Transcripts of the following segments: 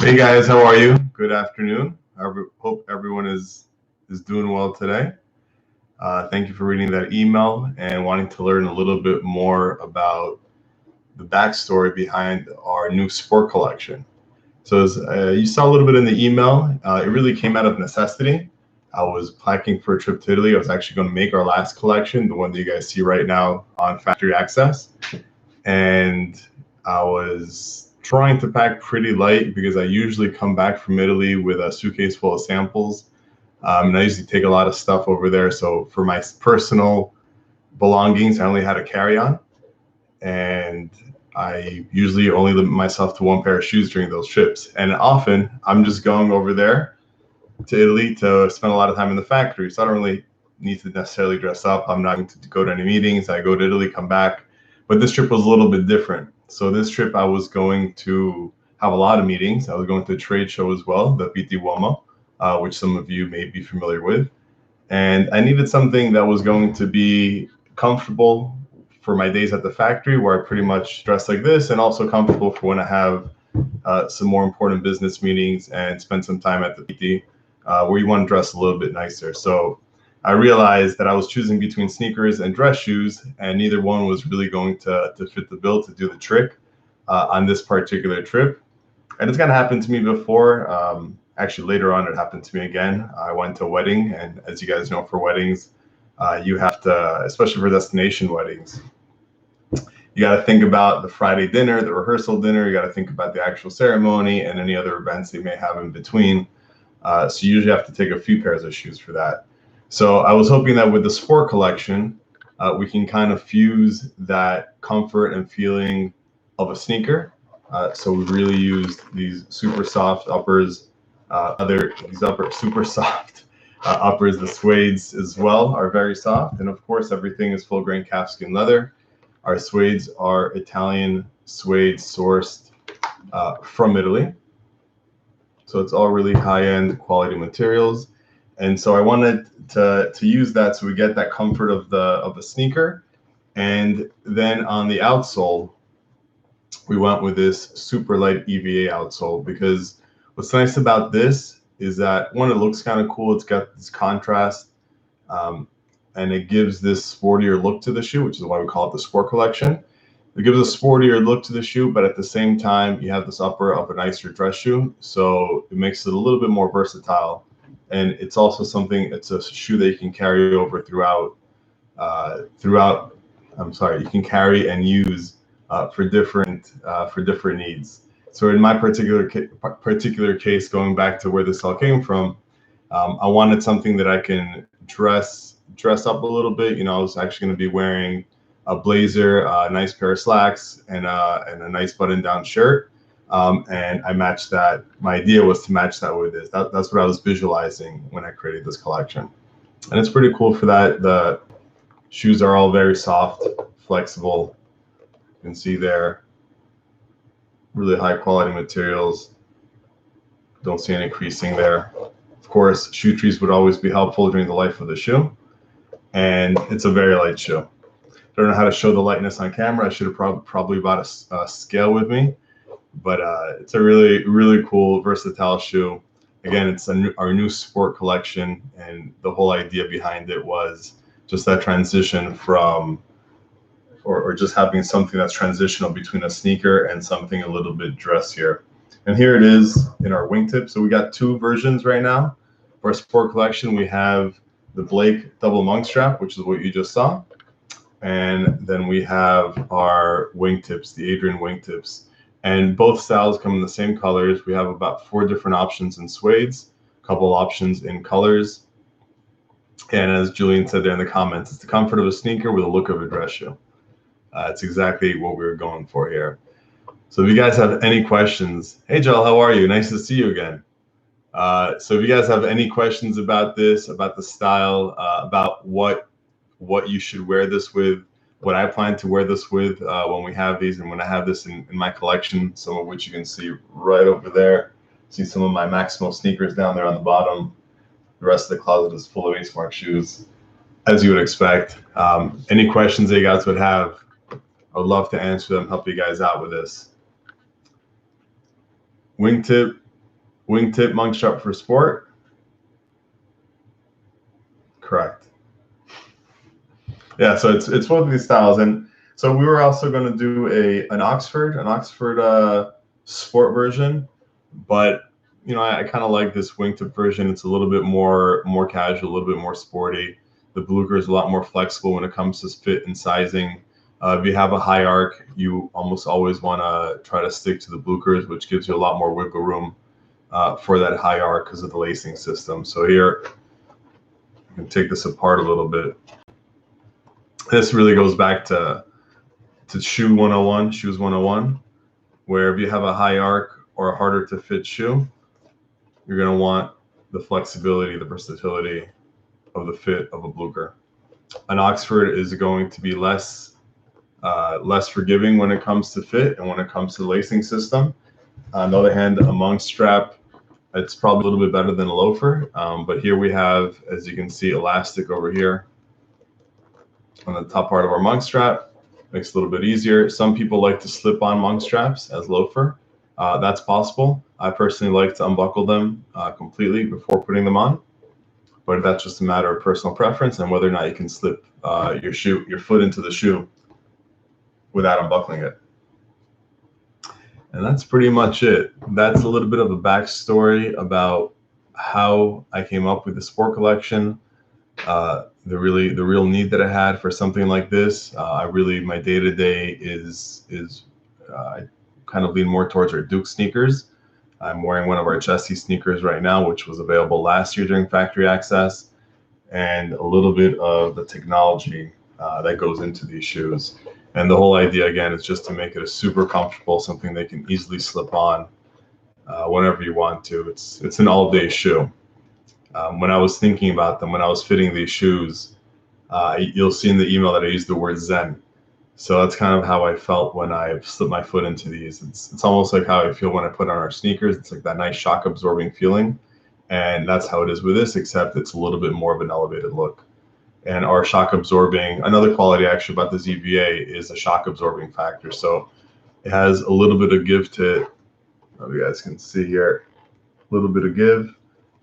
Hey guys, how are you? Good afternoon. I hope everyone is doing well today. Thank you for reading that email and wanting to learn a little bit more about the backstory behind our new sport collection. So as you saw a little bit in the email, it really came out of necessity. I was packing for a trip to Italy. I was actually going to make our last collection, the one that you guys see right now on Factory Access. And I was trying to pack pretty light because I usually come back from Italy with a suitcase full of samples. And I usually take a lot of stuff over there. So for my personal belongings, I only had a carry-on. And I usually only limit myself to one pair of shoes during those trips. And often I'm just going over there to Italy to spend a lot of time in the factory. So I don't really need to necessarily dress up. I'm not going to go to any meetings. I go to Italy, come back. But this trip was a little bit different. So this trip I was going to have a lot of meetings. I was going to a trade show as well, the PT Uomo, which some of you may be familiar with. And I needed something that was going to be comfortable for my days at the factory, where I pretty much dress like this, and also comfortable for when I have some more important business meetings and spend some time at the PT, where you want to dress a little bit nicer. So I realized that I was choosing between sneakers and dress shoes, and neither one was really going to fit the bill to do the trick on this particular trip. And it's kind of happened to me before. Actually, later on, it happened to me again. I went to a wedding, and as you guys know, for weddings, you have to, especially for destination weddings, you got to think about the Friday dinner, the rehearsal dinner. You got to think about the actual ceremony and any other events they may have in between. So you usually have to take a few pairs of shoes for that. So I was hoping that with the sport collection, we can kind of fuse that comfort and feeling of a sneaker. So we really used these super soft uppers, super soft uppers. The suedes as well are very soft, and of course everything is full grain calfskin leather. Our suedes are Italian suede sourced from Italy, so it's all really high-end quality materials. And so I wanted to use that so we get that comfort of the sneaker. And then on the outsole, we went with this super light EVA outsole, because what's nice about this is that, one, it looks kind of cool. It's got this contrast, and it gives this sportier look to the shoe, which is why we call it the sport collection. It gives a sportier look to the shoe, but at the same time, you have this upper of a nicer dress shoe. So it makes it a little bit more versatile. And it's also something, it's a shoe that you can carry over throughout, you can carry and use for different needs. So in my particular case, going back to where this all came from, I wanted something that I can dress up a little bit. You know, I was actually going to be wearing a blazer, a nice pair of slacks, and a nice button-down shirt. And I matched that. My idea was to match that with this. That's what I was visualizing when I created this collection. And it's pretty cool for that. The shoes are all very soft, flexible. You can see there, really high quality materials. Don't see any creasing there. Of course, shoe trees would always be helpful during the life of the shoe. And it's a very light shoe. Don't know how to show the lightness on camera. I should have probably bought a scale with me. But it's a really, really cool, versatile shoe. Again, it's our new sport collection, and the whole idea behind it was just that transition from, or just having something that's transitional between a sneaker and something a little bit dressier. And here it is in our wingtip. So we got two versions right now. For our sport collection, we have the Blake double monk strap, which is what you just saw. And then we have our wingtips, the Adrian wingtips. And both styles come in the same colors. We have about 4 different options in suedes, a couple options in colors. And as Julian said there in the comments, it's the comfort of a sneaker with a look of a dress shoe. It's exactly what we were going for here. So if you guys have any questions, hey Joel, how are you? Nice to see you again. So if you guys have any questions about this, about the style, about what you should wear this with, what I plan to wear this with when we have these, and when I have this in my collection, some of which you can see right over there. See some of my Maximo sneakers down there on the bottom. The rest of the closet is full of Acemarksshoes, as you would expect. Any questions that you guys would have, I would love to answer them, help you guys out with this. Wingtip Wingtip monk strap for sport. Correct. Yeah, so it's both of these styles, and so we were also going to do an Oxford sport version, but you know I kind of like this wingtip version. It's a little bit more casual, a little bit more sporty. The blucher is a lot more flexible when it comes to fit and sizing. If you have a high arc, you almost always want to try to stick to the bluchers, which gives you a lot more wiggle room for that high arc because of the lacing system. So here, you can take this apart a little bit. This really goes back to shoes 101, where if you have a high arc or a harder to fit shoe, you're going to want the flexibility, the versatility of the fit of a blucher. An Oxford is going to be less forgiving when it comes to fit and when it comes to the lacing system. On the other hand, a monk strap, it's probably a little bit better than a loafer, but here we have, as you can see, elastic over here on the top part of our monk strap. Makes it a little bit easier. Some people like to slip on monk straps as loafer. That's possible. I personally like to unbuckle them completely before putting them on, but that's just a matter of personal preference and whether or not you can slip your foot into the shoe without unbuckling it. And that's pretty much it. That's a little bit of a backstory about how I came up with the sport collection. The real need that I had for something like this. My day-to-day is I kind of lean more towards our Duke sneakers. I'm wearing one of our Jesse sneakers right now, which was available last year during factory access, and a little bit of the technology that goes into these shoes. And the whole idea, again, is just to make it a super comfortable, something they can easily slip on whenever you want to. It's an all-day shoe. When I was thinking about them, when I was fitting these shoes, you'll see in the email that I used the word zen. So that's kind of how I felt when I slipped my foot into these. It's almost like how I feel when I put on our sneakers. It's like that nice shock absorbing feeling. And that's how it is with this, except it's a little bit more of an elevated look. And our shock absorbing, another quality actually about the ZVA is the shock absorbing factor. So it has a little bit of give to it. You guys can see here, a little bit of give.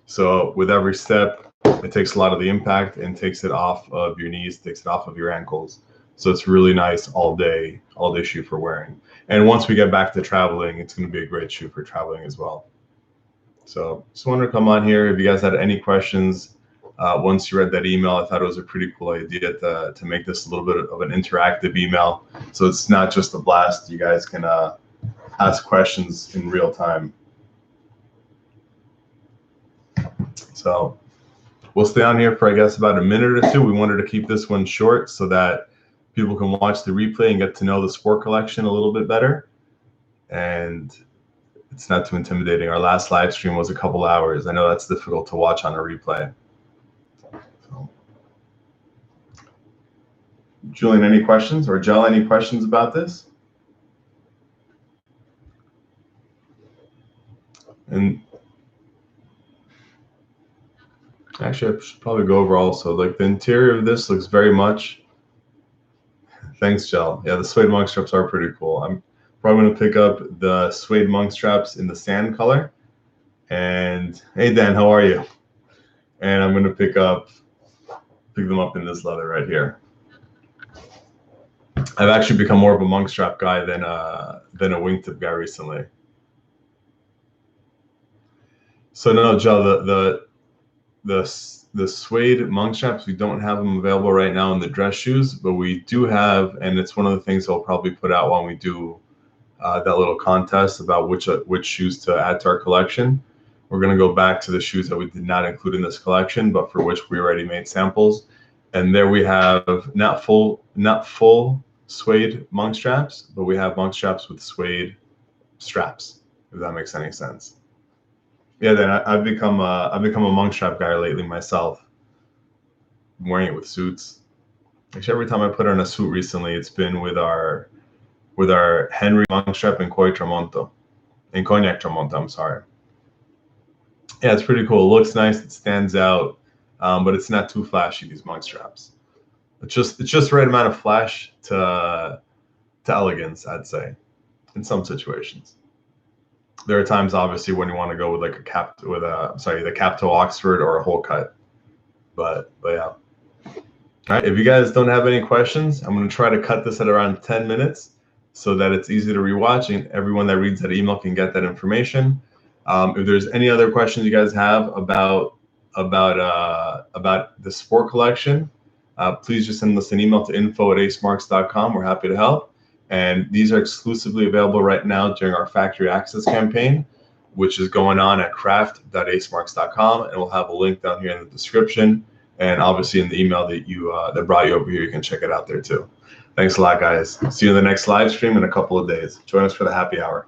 So with every step, it takes a lot of the impact and takes it off of your knees, takes it off of your ankles. So it's really nice all day shoe for wearing. And once we get back to traveling, it's going to be a great shoe for traveling as well. So just wanted to come on here. If you guys had any questions, once you read that email, I thought it was a pretty cool idea to make this a little bit of an interactive email. So it's not just a blast. You guys can ask questions in real time. So we'll stay on here for, I guess, about a minute or two. We wanted to keep this one short so that people can watch the replay and get to know the sport collection a little bit better. And it's not too intimidating. Our last live stream was a couple hours. I know that's difficult to watch on a replay. So, Julian, any questions? Or Jel, any questions about this? And actually, I should probably go over also. Like the interior of this looks very much. Thanks, Jel. Yeah, the suede monk straps are pretty cool. I'm probably going to pick up the suede monk straps in the sand color. And hey, Dan, how are you? And I'm going to pick them up in this leather right here. I've actually become more of a monk strap guy than a wingtip guy recently. So no, Joe, the suede monk straps, we don't have them available right now in the dress shoes, but we do have, and it's one of the things I'll probably put out when we do that little contest about which shoes to add to our collection. We're going to go back to the shoes that we did not include in this collection, but for which we already made samples. And there we have not full suede monk straps, but we have monk straps with suede straps, if that makes any sense. Yeah, then I've become a monk strap guy lately myself. I'm wearing it with suits. Actually, every time I put on a suit recently, it's been with our Henry monk strap in Cognac Tramonto. I'm sorry. Yeah, it's pretty cool. It looks nice. It stands out, but it's not too flashy. These monk straps. It's just the right amount of flash to elegance, I'd say, in some situations. There are times, obviously, when you want to go with like the cap toe Oxford or a whole cut. But yeah. All right. If you guys don't have any questions, I'm going to try to cut this at around 10 minutes so that it's easy to rewatch and everyone that reads that email can get that information. If there's any other questions you guys have about the sport collection, please just send us an email to info@acemarks.com. We're happy to help. And these are exclusively available right now during our factory access campaign, which is going on at craft.acemarks.com. And we'll have a link down here in the description. And obviously in the email that brought you over here, you can check it out there too. Thanks a lot, guys. See you in the next live stream in a couple of days. Join us for the happy hour.